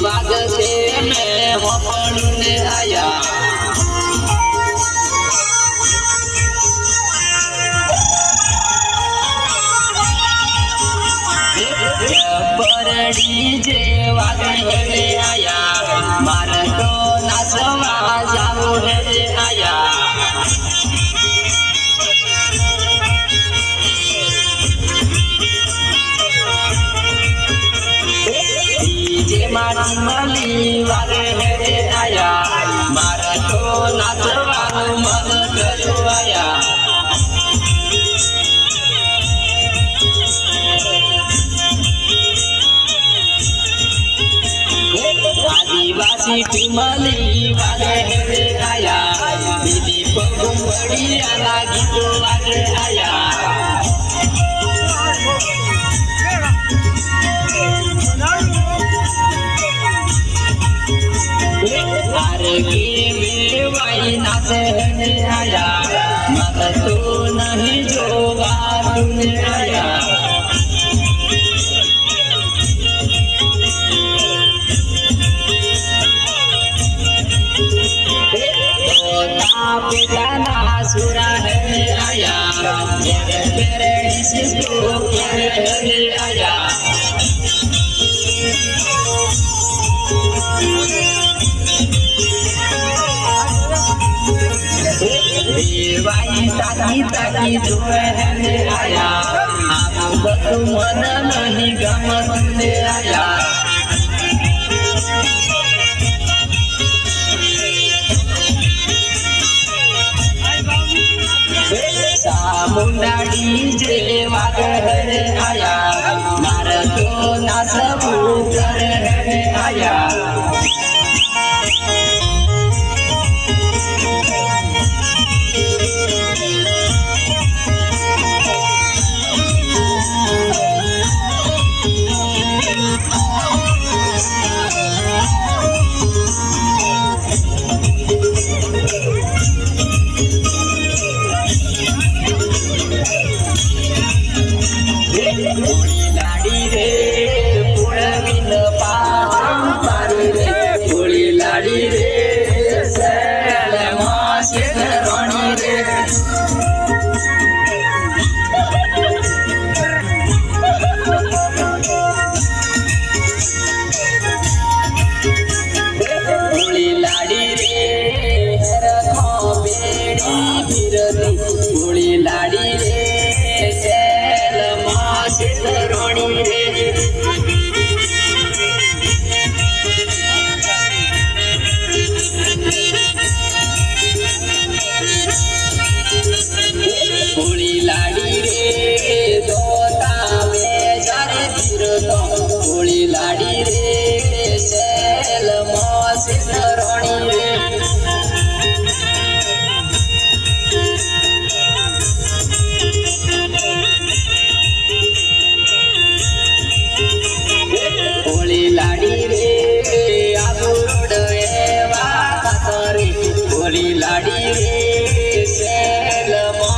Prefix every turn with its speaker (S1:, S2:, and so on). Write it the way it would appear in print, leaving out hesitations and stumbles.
S1: वाग से मैं होने आया बरड़ी जे वागे आया मार तो नाचवा जाओ रे आया मली वाले रे आया मारा तो नाचवा मन करवाया आदिवासी मली वाले रे आया दीदी पगुमड़िया लागी तो वाले आया नाचने आया मत तो नहीं जोगा तूने आया पिता सुरा है आया मेरे इसको आया ताकी ताकी जो है आया आप तो मन नहीं गमन आया सामुंडाड़ी जे वाग आया मार तो ना सब आया लाड़ी रे पुरविन पाम पारी रे पुरी लाड़ी रे सैल मासे रानी रे पुरी लाड़ी रे रखो बेड़ी फिरती पुरी लाड़ी रे रोणी रे पुरी लाड़ी रे दोता में जारे फिरतो पुरी लाड़ी रे सेल मोसे रोणी रे लाड़ी रे आबुड़ एवा खातरी बोली लाड़ी रे